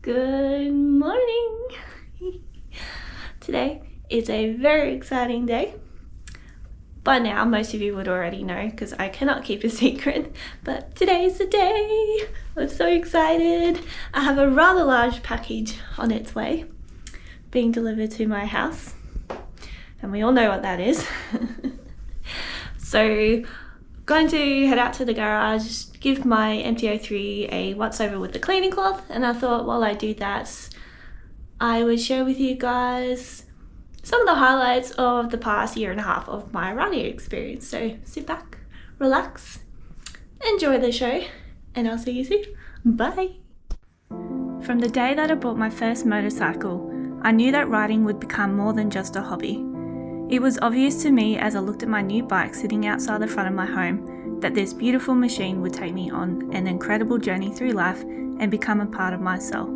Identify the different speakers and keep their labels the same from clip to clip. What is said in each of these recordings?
Speaker 1: Good morning. Today is a very exciting day. By now, most of you would already know because I cannot keep a secret, but today is the day. I'm so excited. I have a rather large package on its way being delivered to my house, and we all know what that is. So, going to head out to the garage, give my MT-03 a once over with the cleaning cloth, and I thought while I do that, I would share with you guys some of the highlights of the past year and a half of my riding experience. So sit back, relax, enjoy the show, and I'll see you soon. Bye! From the day that I bought my first motorcycle, I knew that riding would become more than just a hobby. It was obvious to me as I looked at my new bike sitting outside the front of my home that this beautiful machine would take me on an incredible journey through life and become a part of myself.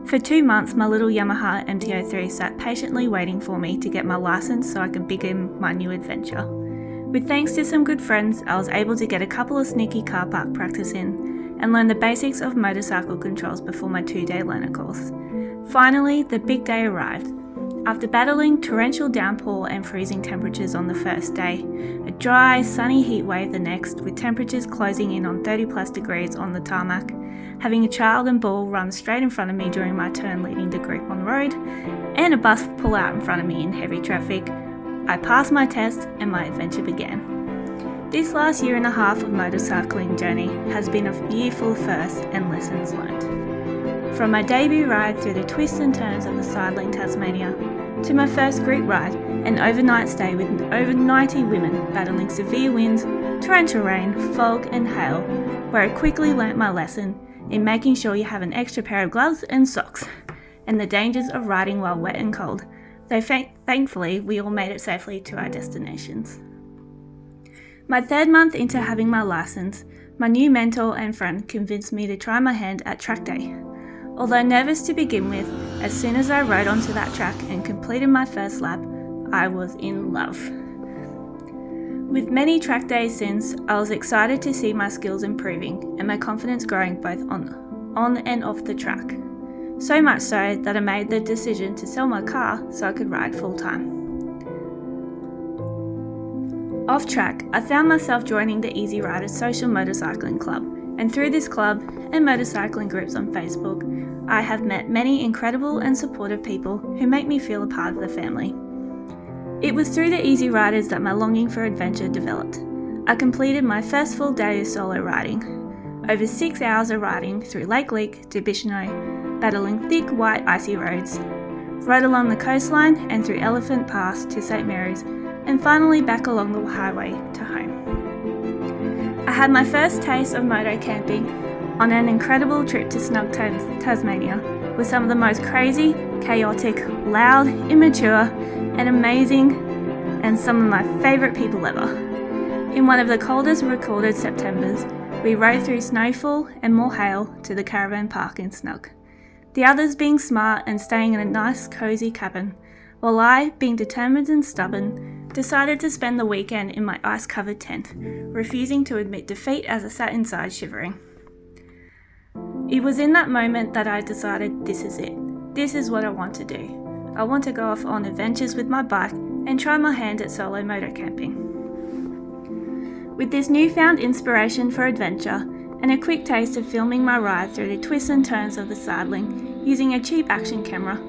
Speaker 1: For 2 months, my little Yamaha MT-03 sat patiently waiting for me to get my license so I could begin my new adventure. With thanks to some good friends, I was able to get a couple of sneaky car park practice in and learn the basics of motorcycle controls before my 2-day learner course. Finally, the big day arrived. After battling torrential downpour and freezing temperatures on the first day, a dry, sunny heat wave the next, with temperatures closing in on 30 plus degrees on the tarmac, having a child and bull run straight in front of me during my turn leading the group on the road, and a bus pull out in front of me in heavy traffic, I passed my test and my adventure began. This last year and a half of motorcycling journey has been a year full of firsts and lessons learned. From my debut ride through the twists and turns of the sidling Tasmania, to my first group ride, an overnight stay with over 90 women battling severe winds, torrential rain, fog and hail, where I quickly learnt my lesson in making sure you have an extra pair of gloves and socks, and the dangers of riding while wet and cold, though thankfully we all made it safely to our destinations. My 3rd month into having my licence, my new mentor and friend convinced me to try my hand at track day. Although nervous to begin with, as soon as I rode onto that track and completed my first lap, I was in love. With many track days since, I was excited to see my skills improving and my confidence growing both on and off the track. So much so that I made the decision to sell my car so I could ride full time. Off track, I found myself joining the Easy Riders Social Motorcycling Club, and through this club and motorcycling groups on Facebook, I have met many incredible and supportive people who make me feel a part of the family. It was through the Easy Riders that my longing for adventure developed. I completed my first full day of solo riding. Over 6 hours of riding through Lake Leak to Bicheno, battling thick white icy roads, rode along the coastline and through Elephant Pass to St Mary's, and finally back along the highway to home. I had my first taste of moto camping on an incredible trip to Snug, Tasmania, with some of the most crazy, chaotic, loud, immature, and amazing, and some of my favourite people ever. In one of the coldest recorded Septembers, we rode through snowfall and more hail to the caravan park in Snug. The others being smart and staying in a nice, cosy cabin, while I, being determined and stubborn, decided to spend the weekend in my ice-covered tent, refusing to admit defeat as I sat inside shivering. It was in that moment that I decided this is it. This is what I want to do. I want to go off on adventures with my bike and try my hand at solo motor camping. With this newfound inspiration for adventure and a quick taste of filming my ride through the twists and turns of the sidling using a cheap action camera,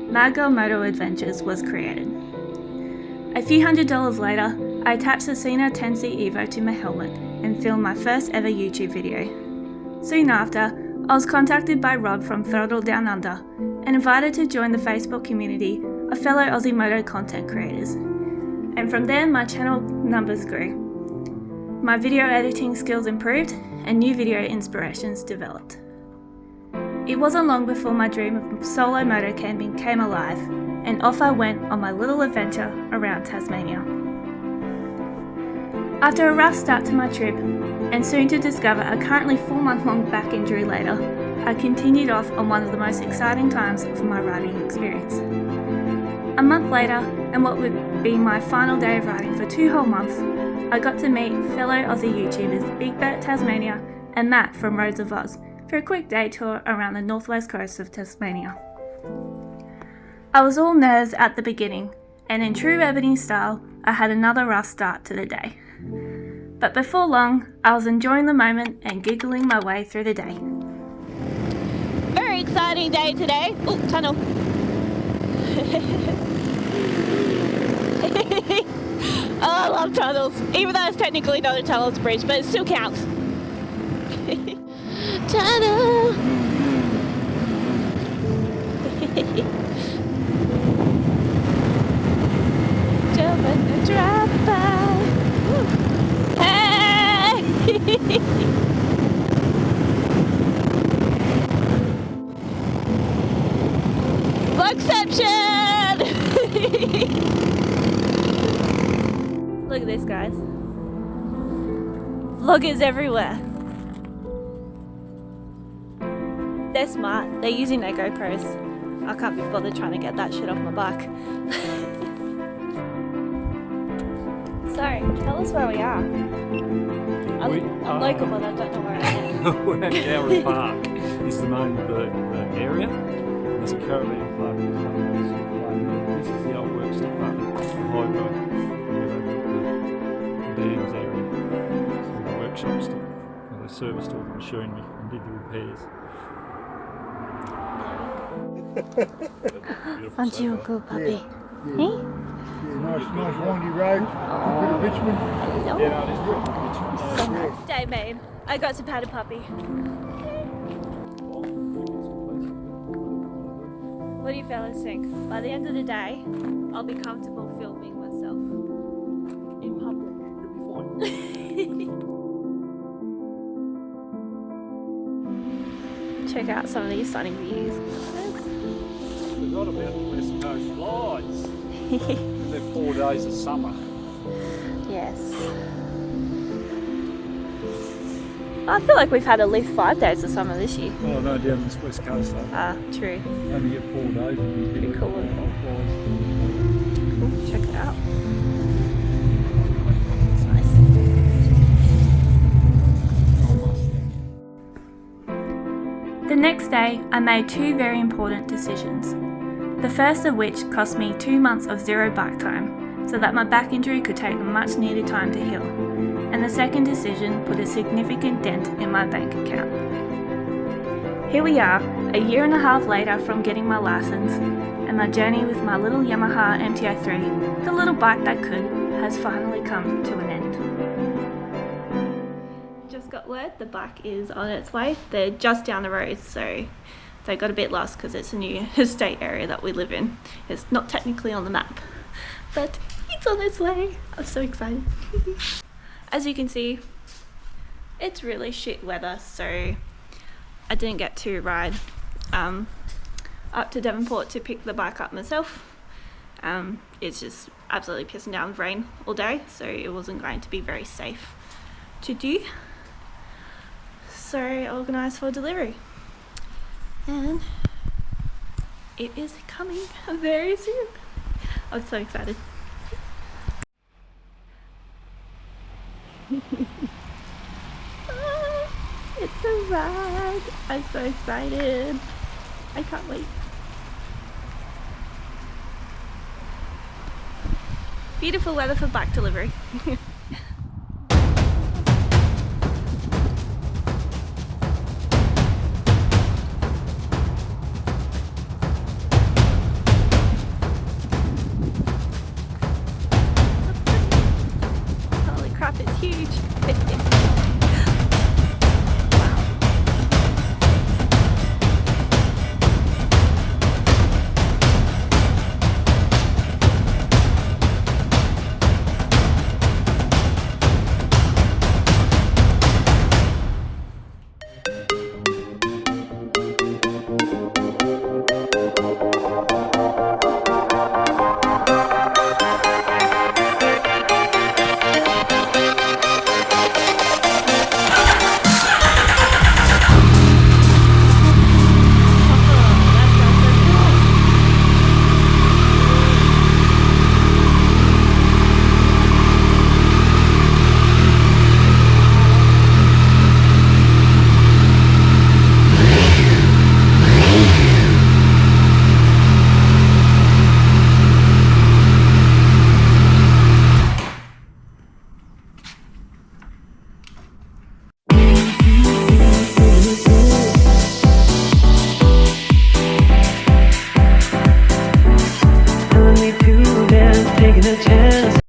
Speaker 1: Mad Girl Moto Adventures was created. A few $100s later, I attached the Sena 10C Evo to my helmet and filmed my first ever YouTube video. Soon after, I was contacted by Rob from Throttle Down Under and invited to join the Facebook community of fellow Aussie moto content creators. And from there, my channel numbers grew. My video editing skills improved and new video inspirations developed. It wasn't long before my dream of solo moto camping came alive, and off I went on my little adventure around Tasmania. After a rough start to my trip, and soon to discover a currently 4-month-long back injury later, I continued off on one of the most exciting times of my riding experience. A month later, and what would be my final day of riding for 2 whole months, I got to meet fellow Aussie YouTubers Big Bet Tasmania and Matt from Roads of Oz for a quick day tour around the northwest coast of Tasmania. I was all nerves at the beginning, and in true Ebony style, I had another rough start to the day. But before long, I was enjoying the moment and giggling my way through the day. Very exciting day today. Oh, tunnel. Oh, I love tunnels, even though it's technically not a tunnel, it's a bridge, but it still counts. Tunnel. Jump in the drive-by. Hey! Vlogception! Look at this, guys. Vloggers everywhere. They're smart. They're using their GoPros. I can't be bothered trying to get that shit off my back. So, tell us where we are. I'm local, but I don't know where I am.
Speaker 2: We're at Gowrie Park. Is the name of the area. There's a caravan park. This is the old works department, the hydro, the dams area. So the workshops, they serviced all the machinery and did the repairs.
Speaker 1: Aren't you a good puppy?
Speaker 3: Yeah. Yeah, nice windy road, a bit of bitumen.
Speaker 1: Day made. I got to pat a puppy. What do you fellas think? By the end of the day, I'll be comfortable filming myself in public. Check out some of these stunning views.
Speaker 2: Forgot about the West Coast Lights. They're 4 days of summer.
Speaker 1: Yes. I feel like we've had at least 5 days of summer this year.
Speaker 2: Oh no, down this West Coast though.
Speaker 1: Ah, true.
Speaker 2: Only get 4 days.
Speaker 1: Pretty cool. Cool. Check it out. It's nice. The next day, I made 2 very important decisions. The first of which cost me 2 months of zero bike time, so that my back injury could take the much needed time to heal. And the second decision put a significant dent in my bank account. Here we are, a year and a half later from getting my license, and my journey with my little Yamaha MT-03, the little bike that could, has finally come to an end. Just got word the bike is on its way. They're just down the road, so they got a bit lost because it's a new estate area that we live in. It's not technically on the map, but it's on its way. I'm so excited. As you can see, it's really shit weather, so I didn't get to ride up to Devonport to pick the bike up myself. It's just absolutely pissing down with rain all day, so it wasn't going to be very safe to do. So I organised for delivery, and it is coming very soon. I'm so excited. It's a ride. I'm so excited. I can't wait. Beautiful weather for bike delivery.